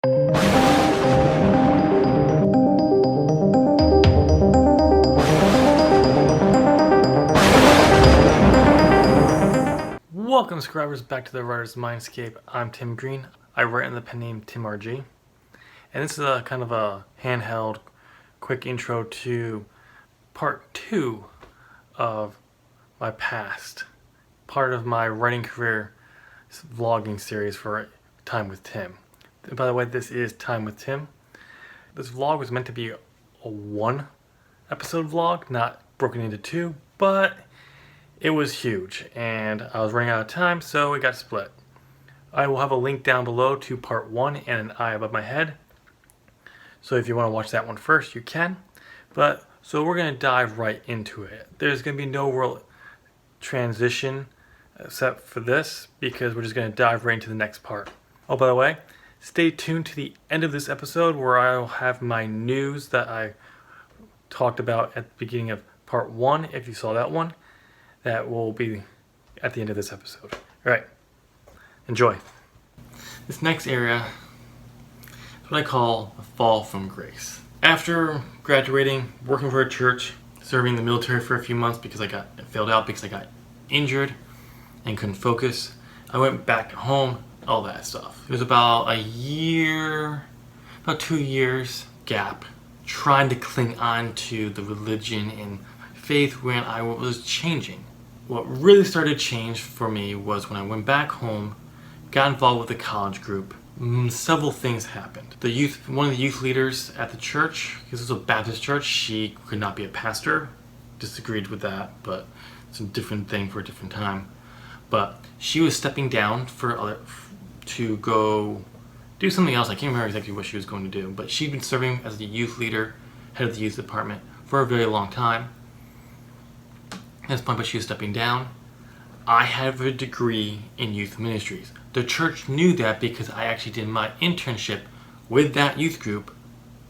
Welcome subscribers back to the Writer's Mindscape. I'm Tim Green. I write under the pen name TimRG. And this is a kind of a handheld quick intro to part 2 of my past. Part of my writing career vlogging series for Time with Tim. And by the way, this is Time with Tim. This vlog was meant to be a 1 episode vlog, not broken into 2, but it was huge and I was running out of time, so it got split. I will have a link down below to part 1 and an eye above my head. So if you want to watch that one first, you can. So we're going to dive right into it. There's going to be no real transition except for this, because we're just going to dive right into the next part. Oh, by the way, stay tuned to the end of this episode where I'll have my news that I talked about at the beginning of part 1, if you saw that one. That will be at the end of this episode. All right, enjoy. This next area is what I call a fall from grace. After graduating, working for a church, serving the military for a few months because I failed out because I got injured and couldn't focus, I went back home, all that stuff. It was about a year, about 2 years gap, trying to cling on to the religion and faith when I was changing. What really started to change for me was when I went back home, got involved with the college group. Several things happened. One of the youth leaders at the church, because it was a Baptist church, she could not be a pastor. Disagreed with that, but it's a different thing for a different time. But she was stepping down to go do something else. I can't remember exactly what she was going to do, but she'd been serving as the youth leader, head of the youth department, for a very long time. At this point, but she was stepping down. I have a degree in youth ministries. The church knew that because I actually did my internship with that youth group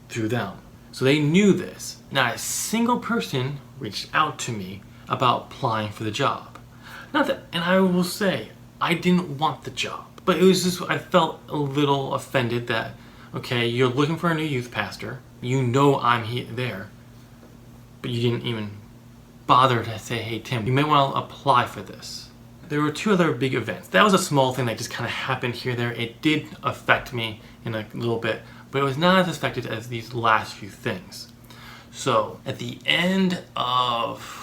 through them. So they knew this. Not a single person reached out to me about applying for the job. And I will say, I didn't want the job. But it was just, I felt a little offended that, okay, you're looking for a new youth pastor. You know I'm there. But you didn't even bother to say, hey Tim, you may want to apply for this. There were 2 other big events. That was a small thing that just kind of happened here and there. It did affect me in a little bit, but it was not as affected as these last few things. So at the end of,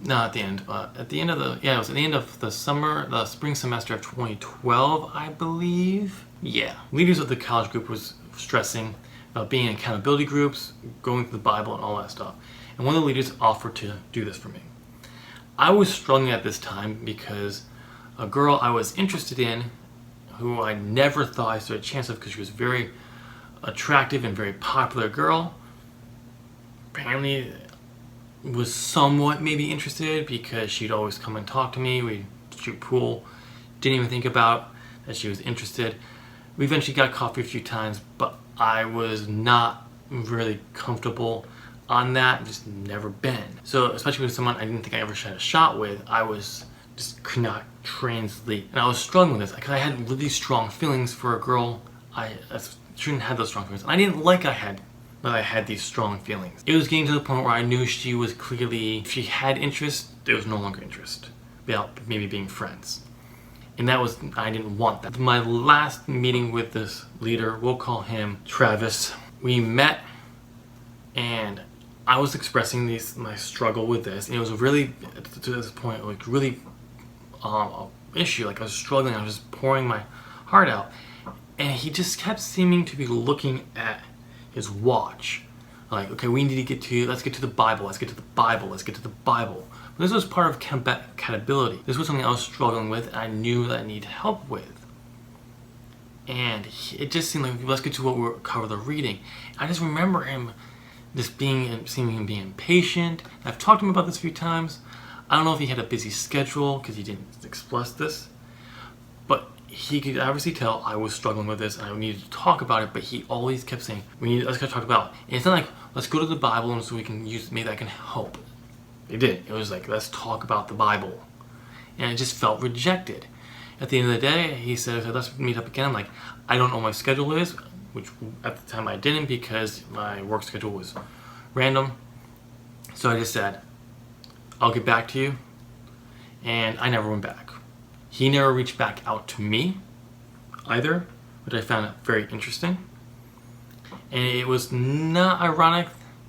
not at the end, but at the end of it was at the end of the spring semester of 2012, I believe. Yeah, leaders of the college group was stressing about being in accountability groups, going through the Bible and all that stuff. And one of the leaders offered to do this for me. I was struggling at this time because a girl I was interested in, who I never thought I stood a chance of because she was very attractive and very popular girl, apparently was somewhat maybe interested because she'd always come and talk to me. We'd shoot pool. Didn't even think about that she was interested. We eventually got coffee a few times, but I was not really comfortable on that, just never been. So especially with someone I didn't think I ever had a shot with, I could not translate. And I was struggling with this because I had really strong feelings for a girl I shouldn't have those strong feelings. And I didn't like that I had these strong feelings. It was getting to the point where I knew she was clearly, if she had interest, there was no longer interest. Without maybe being friends. And I didn't want that. My last meeting with this leader, we'll call him Travis, we met and I was expressing my struggle with this. And it was really, to this point, like really an issue. Like I was struggling, I was just pouring my heart out. And he just kept seeming to be looking at his watch. Like, okay, let's get to the Bible, let's get to the Bible, let's get to the Bible. This was part of compatibility. This was something I was struggling with and I knew that I needed help with. And it just seemed like, let's get to what we're cover the reading. I just remember him just seeming him being impatient. I've talked to him about this a few times. I don't know if he had a busy schedule because he didn't express this. But he could obviously tell I was struggling with this and I needed to talk about it, but he always kept saying, let's talk about it. And it's not like, let's go to the Bible and so we can maybe that can help. It did. It was like, let's talk about the Bible. And it just felt rejected. At the end of the day, he said, let's meet up again. I'm like, I don't know what my schedule is, which at the time I didn't because my work schedule was random. So I just said, I'll get back to you. And I never went back. He never reached back out to me either, which I found very interesting. And it was not ironic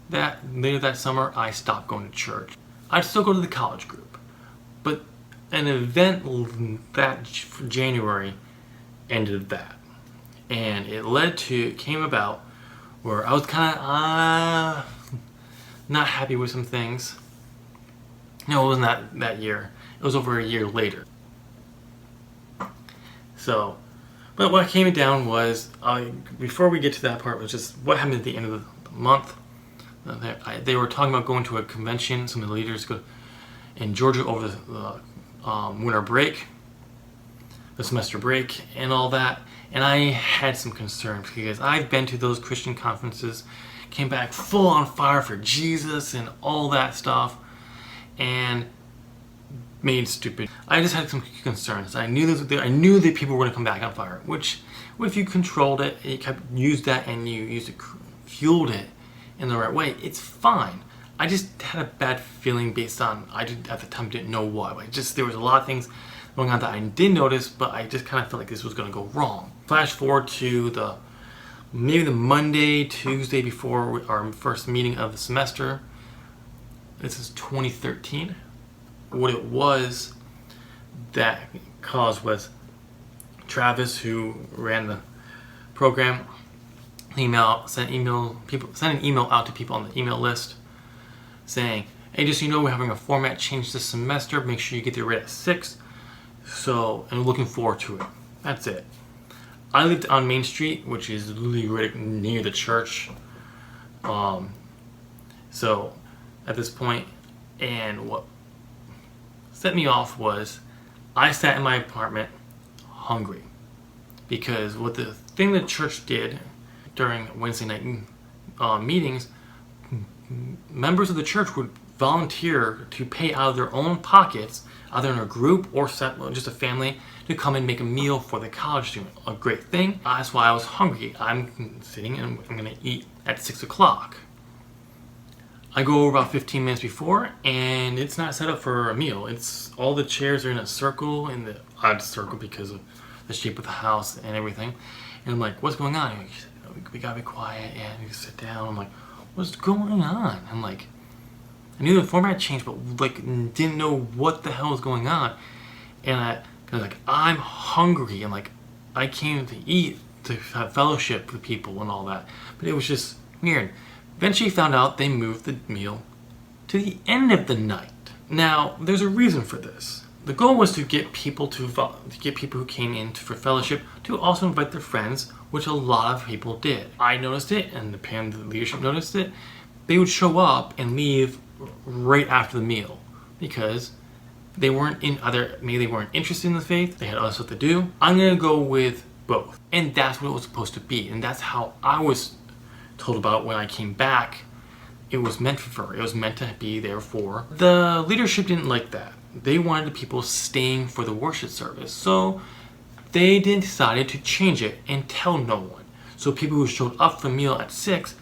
that later that summer I stopped going to church. I'd still go to the college group, but an event that January ended that. And it came about where I was kind of not happy with some things. No, it wasn't that year. It was over a year later. So, but what came down was, before we get to that part, was just what happened at the end of the month. They were talking about going to a convention, some of the leaders go in Georgia over the winter break, the semester break, and all that. And I had some concerns because I've been to those Christian conferences, came back full on fire for Jesus and all that stuff, and made stupid. I just had some concerns. I knew that people were going to come back on fire. Which, if you controlled it, you used that, and you used it, fueled it in the right way, it's fine. I just had a bad feeling based on at the time didn't know what. There was a lot of things going on that I did notice, but I just kind of felt like this was going to go wrong. Flash forward to maybe the Monday, Tuesday before our first meeting of the semester. This is 2013. What it was that caused was Travis, who ran the program, sent an email out to people on the email list saying, hey, just so you know, we're having a format change this semester. Make sure you get there right at 6. So, and looking forward to it. That's it. I lived on Main Street, which is literally right near the church. So, at this point, and what set me off was I sat in my apartment hungry, because what the thing the church did during Wednesday night meetings, members of the church would volunteer to pay out of their own pockets, either in a group or just a family, to come and make a meal for the college student. A great thing. That's why I was hungry. I'm sitting and I'm going to eat at 6 o'clock. I go over about 15 minutes before, and it's not set up for a meal. It's all the chairs are in a circle, in the odd circle because of the shape of the house and everything. And I'm like, what's going on? And we gotta be quiet, and you sit down. I'm like, what's going on? I'm like, I knew the format changed, but didn't know what the hell was going on. And I was like, I'm hungry, and I came to eat, to have fellowship with people and all that. But it was just weird. Eventually found out they moved the meal to the end of the night. Now, there's a reason for this. The goal was to get people who came in for fellowship to also invite their friends, which a lot of people did. I noticed it, and the leadership noticed it. They would show up and leave right after the meal because maybe they weren't interested in the faith, they had other stuff to do. I'm gonna go with both. And that's what it was supposed to be. And that's how I was told about when I came back. It was meant to be there for. The leadership didn't like that. They wanted people staying for the worship service. So they decided to change it and tell no one. So people who showed up for the meal at 6,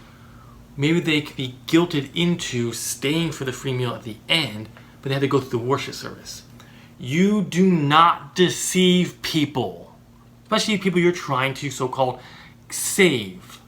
maybe they could be guilted into staying for the free meal at the end, but they had to go through the worship service. You do not deceive people, especially people you're trying to so-called save.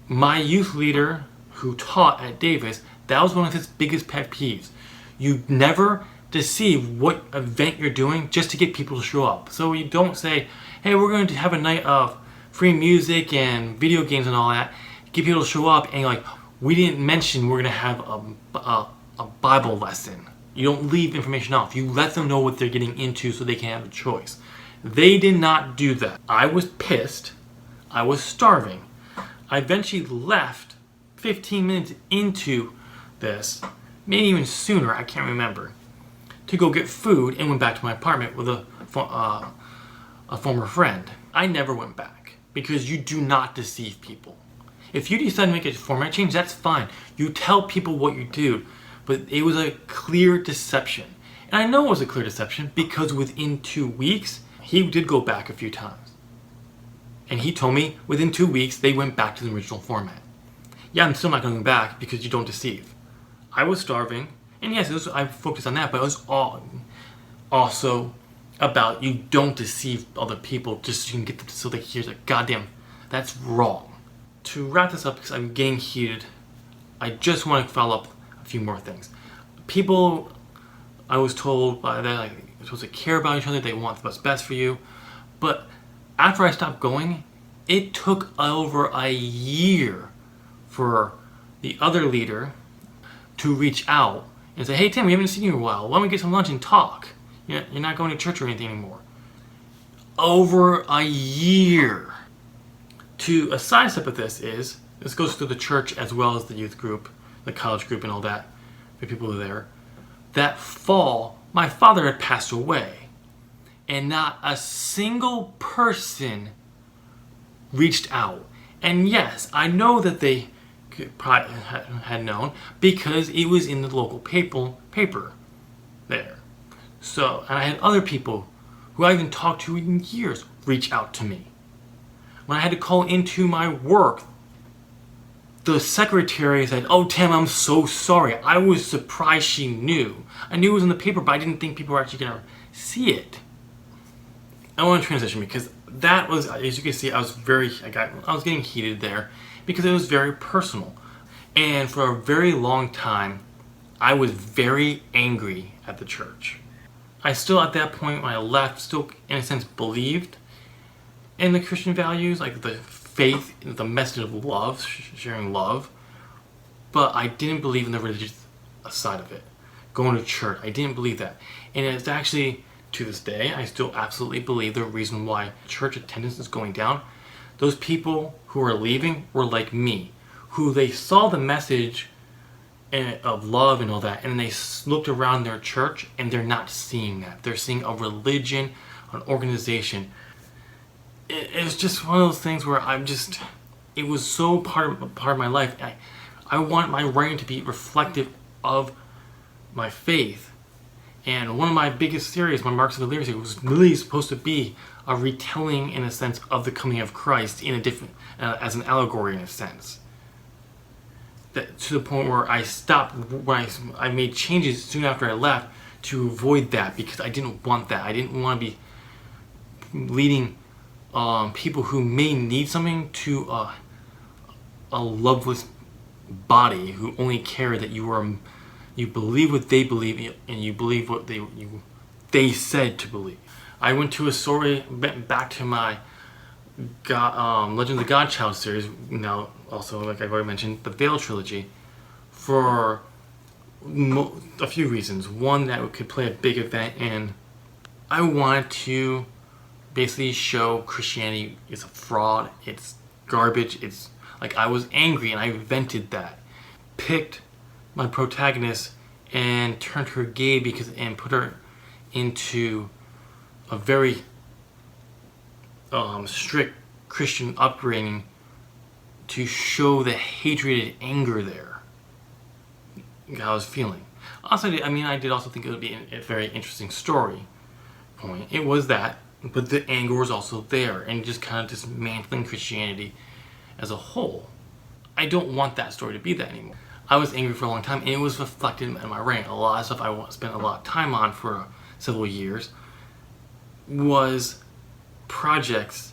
My youth leader who taught at Davis, that was one of his biggest pet peeves. You never deceive what event you're doing just to get people to show up. So you don't say, hey, we're going to have a night of free music and video games and all that, get people to show up, and we didn't mention we're going to have a Bible lesson. You don't leave information off. You let them know what they're getting into so they can have a choice. They did not do that. I was pissed. I was starving. I eventually left 15 minutes into this, maybe even sooner, I can't remember, to go get food, and went back to my apartment with a former friend. I never went back because you do not deceive people. If you decide to make a format change, that's fine. You tell people what you do, but it was a clear deception. And I know it was a clear deception because within 2 weeks, he did go back a few times. And he told me within 2 weeks, they went back to the original format. Yeah, I'm still not going back because you don't deceive. I was starving, and yes, I focused on that, but it was also about you don't deceive other people just so you can get them so they hear that, goddamn, that's wrong. To wrap this up, because I'm getting heated, I just want to follow up a few more things. People, I was told by that, like, you're supposed to care about each other, they want what's best for you, but after I stopped going, it took over a year for the other leader to reach out and say, hey Tim, we haven't seen you in a while, why don't we get some lunch and talk? You're not going to church or anything anymore. Over a year. To a side step of this goes through the church as well as the youth group, the college group and all that, for people who are there. That fall, my father had passed away, and not a single person reached out. And yes, I know that they probably had known because it was in the local paper there. So, and I had other people who I haven't talked to in years reach out to me. When I had to call into my work, the secretary said, oh Tim, I'm so sorry. I was surprised she knew. I knew it was in the paper, but I didn't think people were actually going to see it. I want to transition because that was, as you can see, I was getting heated there because it was very personal. And for a very long time, I was very angry at the church. I still, at that point when I left, still in a sense believed in the Christian values, like the faith, the message of love, sharing love, but I didn't believe in the religious side of it. Going to church, I didn't believe that. And it's actually, to this day, I still absolutely believe the reason why church attendance is going down. Those people who are leaving were like me, who they saw the message of love and all that, and they looked around their church and they're not seeing that. They're seeing a religion, an organization. It's just one of those things where it was so part of my life. I want my writing to be reflective of my faith. And one of my biggest series, my Marks of the Lyrics, was really supposed to be a retelling, in a sense, of the coming of Christ in a different, as an allegory in a sense. That, to the point where I stopped, when I made changes soon after I left to avoid that because I didn't want that. I didn't want to be leading people who may need something to a loveless body who only care that you believe what they believe and you believe what they said to believe. I went to a story, went back to my Legend of the Godchild series, now also, like I've already mentioned, the Veil trilogy, for a few reasons. One, that it could play a big event, and I wanted to basically show Christianity is a fraud, it's garbage, it's like I was angry and I vented that. Picked my protagonist and turned her gay and put her into a very strict Christian upbringing to show the hatred and anger there I was feeling. Also, I did also think it would be a very interesting story point. It was that, but the anger was also there and just kind of dismantling Christianity as a whole. I don't want that story to be that anymore. I was angry for a long time, and it was reflected in my writing. A lot of stuff I spent a lot of time on for several years was projects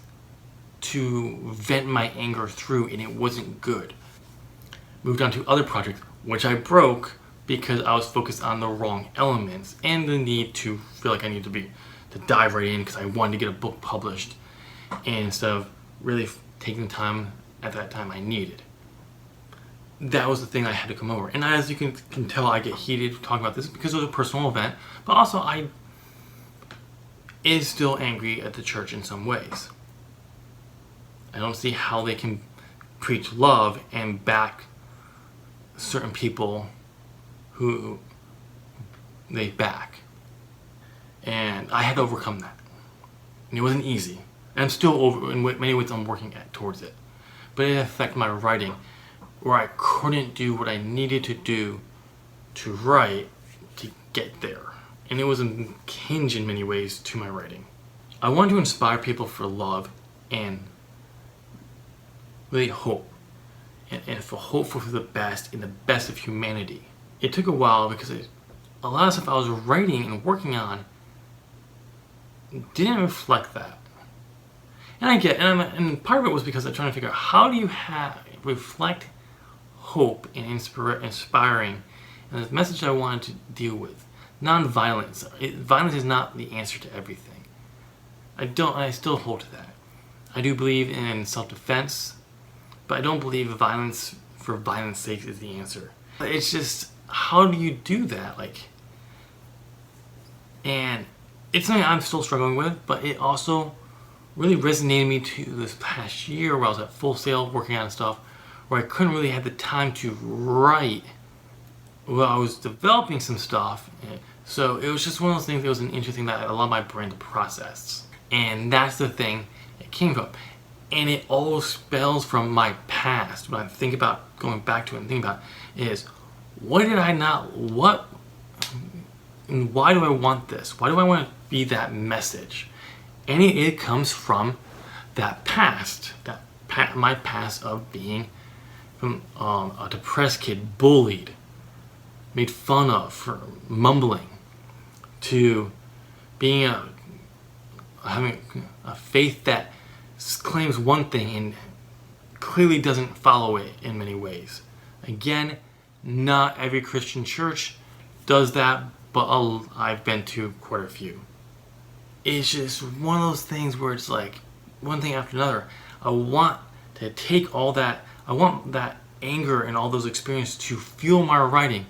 to vent my anger through, and it wasn't good. Moved on to other projects, which I broke because I was focused on the wrong elements and the need to feel like I needed to dive right in because I wanted to get a book published, and instead of really taking the time at that time I needed. That was the thing I had to come over. And as you can tell, I get heated talking about this because it was a personal event, but also I is still angry at the church in some ways. I don't see how they can preach love and back certain people who they back. And I had to overcome that. And it wasn't easy. And I'm still in many ways I'm working towards it. But it affected my writing, where I couldn't do what I needed to do to write to get there. and it was a hinge in many ways to my writing. I wanted to inspire people for love and really hope, and for hope for the best in the best of humanity. It took a while because a lot of stuff I was writing and working on didn't reflect that. And part of it was because I'm trying to figure out how do you reflect hope and inspiring, and the message I wanted to deal with. Non-violence. Violence is not the answer to everything. I still hold to that. I do believe in self-defense, but I don't believe violence for violence sake is the answer. It's just, how do you do that? And it's something I'm still struggling with, but it also really resonated me to this past year where I was at Full Sail working on stuff where I couldn't really have the time to write. Well, I was developing some stuff, so it was just one of those things that was an interesting that allowed my brain to process. And that's the thing it came from. And it all spells from my past. When I think about going back to it and thinking about it, is what did I not, what, and why do I want this? Why do I want to be that message? And it comes from that past, my past of being from a depressed kid, bullied, made fun of for mumbling, to being having a faith that claims one thing and clearly doesn't follow it in many ways. Again, not every Christian church does that, but I've been to quite a few. It's just one of those things where it's like one thing after another. I want to take all that, I want that anger and all those experiences to fuel my writing,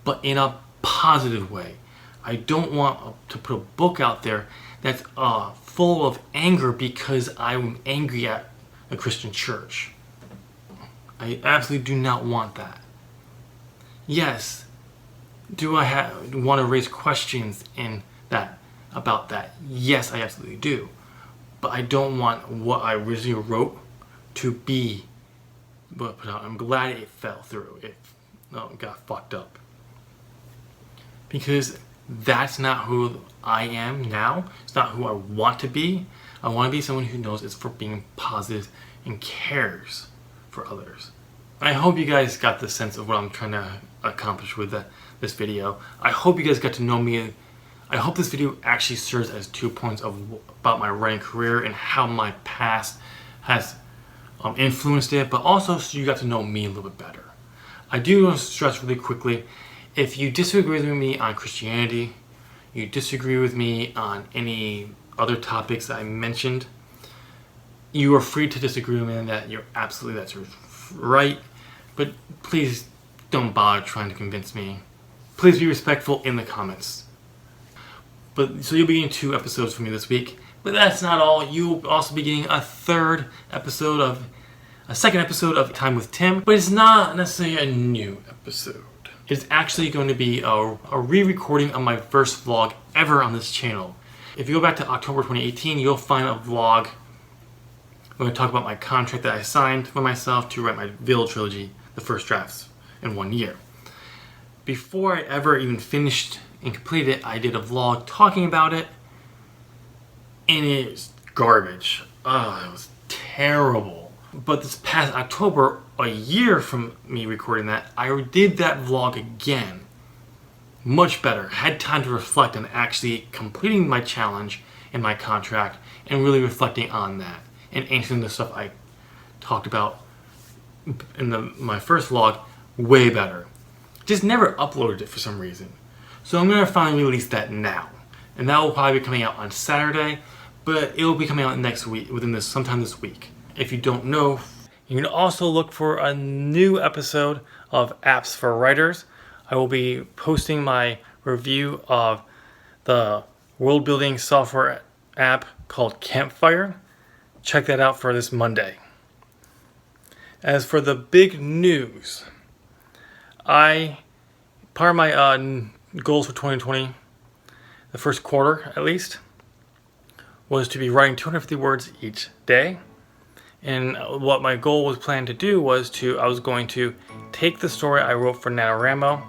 but in a positive way. I don't want to put a book out there that's full of anger because I'm angry at a Christian church. I absolutely do not want that. Yes, do I want to raise questions in that about that? Yes, I absolutely do. But I don't want what I originally wrote to be put out. I'm glad it fell through. It got fucked up. Because that's not who I am now. It's not who I want to be. I want to be someone who knows it's for being positive and cares for others. I hope you guys got the sense of what I'm trying to accomplish with this video. I hope you guys got to know me. I hope this video actually serves as 2 points about my writing career and how my past has influenced it, but also so you got to know me a little bit better. I do want to stress really quickly, if you disagree with me on Christianity, you disagree with me on any other topics that I mentioned, you are free to disagree with me and that that's right, but please don't bother trying to convince me. Please be respectful in the comments. So you'll be getting 2 episodes from me this week, but that's not all. You'll also be getting a second episode of Time with Tim, but it's not necessarily a new episode. It's actually going to be a re-recording of my first vlog ever on this channel. If you go back to October 2018, you'll find a vlog. I'm going to talk about my contract that I signed for myself to write my Veil trilogy, the first drafts, in 1 year. Before I ever even finished and completed it, I did a vlog talking about it, and it is garbage. It was terrible. But this past October, a year from me recording that, I did that vlog again. Much better. Had time to reflect on actually completing my challenge and my contract and really reflecting on that and answering the stuff I talked about in my first vlog way better. Just never uploaded it for some reason. So I'm going to finally release that now. And that will probably be coming out on Saturday, but it will be coming out next week, sometime this week. If you don't know, you can also look for a new episode of Apps for Writers. I will be posting my review of the world building software app called Campfire. Check that out for this Monday. As for the big news, part of my goals for 2020, the first quarter at least, was to be writing 250 words each day. And what my goal was planned to do was I was going to take the story I wrote for NaNoWriMo,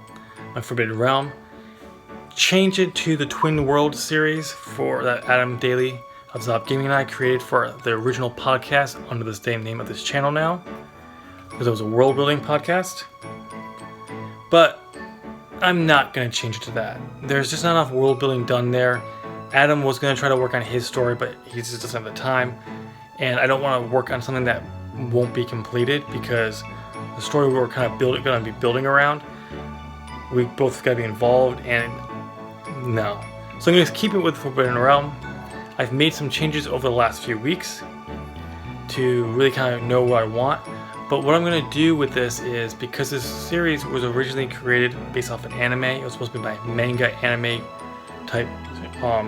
My Forbidden Realm, changed it to the Twin World series for that Adam Daly of Zop Gaming and I created for the original podcast under the same name of this channel now, because it was a world building podcast. But I'm not going to change it to that. There's just not enough world building done there. Adam was going to try to work on his story, but he just doesn't have the time. And I don't want to work on something that won't be completed, because the story we were kind of going to be building around, we both got to be involved, and no. So I'm going to keep it with Forbidden Realm. I've made some changes over the last few weeks to really kind of know what I want. But what I'm going to do with this is, because this series was originally created based off an anime, it was supposed to be my manga anime type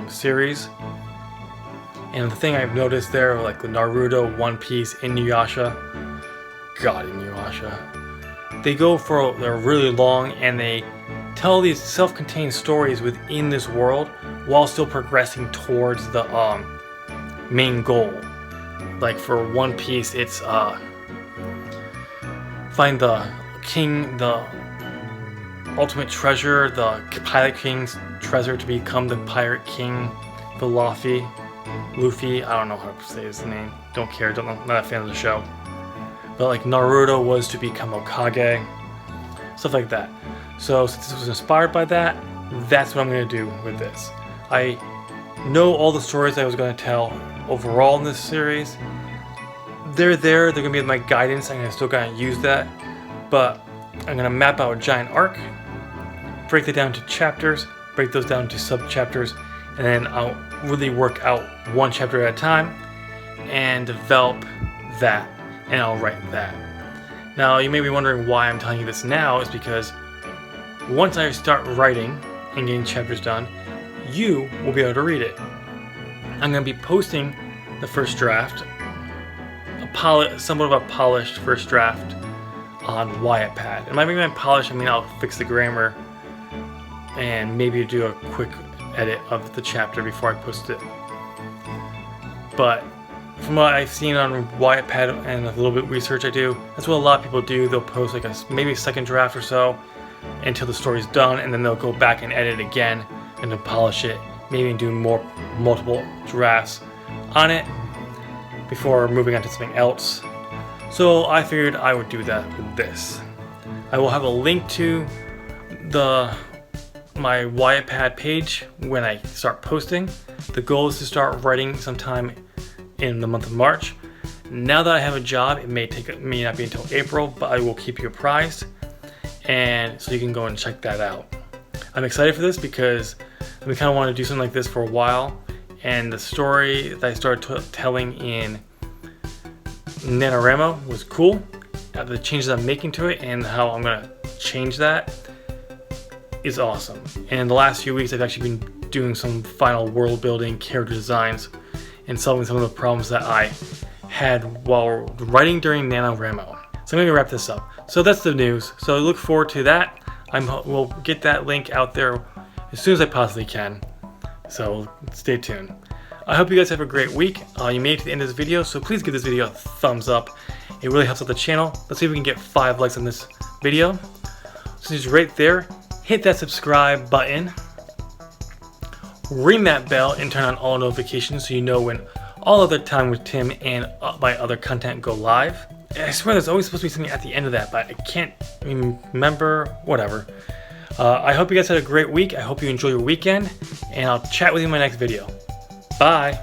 series. And the thing I've noticed there, like the Naruto, One Piece, Inuyasha, they go for, they're really long, and they tell these self-contained stories within this world while still progressing towards the main goal. Like for One Piece, it's find the king, the ultimate treasure, the pirate king's treasure to become the pirate king, the Luffy, I don't know how to say his name, don't care, not a fan of the show. But like Naruto was to become Hokage, stuff like that. So since this was inspired by that, that's what I'm going to do with this. I know all the stories I was going to tell overall in this series. They're going to be my guidance. I'm still going to use that. But I'm going to map out a giant arc, break it down to chapters, break those down to sub-chapters, and then I'll really work out one chapter at a time and develop that, and I'll write that. Now, you may be wondering why I'm telling you this now. Is because once I start writing and getting chapters done, you will be able to read it. I'm going to be posting the first draft, somewhat of a polished first draft, on Wattpad. And by mean polished, I mean I'll fix the grammar and maybe do a quick edit of the chapter before I post it. But from what I've seen on Wattpad and a little bit of research I do, that's what a lot of people do. They'll post like maybe a second draft or so until the story's done, and then they'll go back and edit again and then polish it, maybe do multiple drafts on it before moving on to something else. So I figured I would do that with this. I will have a link to my Wattpad page when I start posting. The goal is to start writing sometime in the month of March. Now that I have a job, it may not be until April, but I will keep you apprised, and so you can go and check that out. I'm excited for this because I kind of want to do something like this for a while, and the story that I started telling in NaNoWriMo was cool. The changes I'm making to it and how I'm going to change that is awesome. And the last few weeks I've actually been doing some final world building, character designs, and solving some of the problems that I had while writing during NaNoWriMo. So I'm going to wrap this up. So that's the news. So I look forward to that. We'll get that link out there as soon as I possibly can. So stay tuned. I hope you guys have a great week. You made it to the end of this video, so please give this video a thumbs up. It really helps out the channel. Let's see if we can get 5 likes on this video. So just right there, hit that subscribe button, ring that bell, and turn on all notifications so you know when all other Time with Tim and my other content go live. I swear there's always supposed to be something at the end of that, but I can't remember, whatever. I hope you guys had a great week. I hope you enjoy your weekend, and I'll chat with you in my next video. Bye.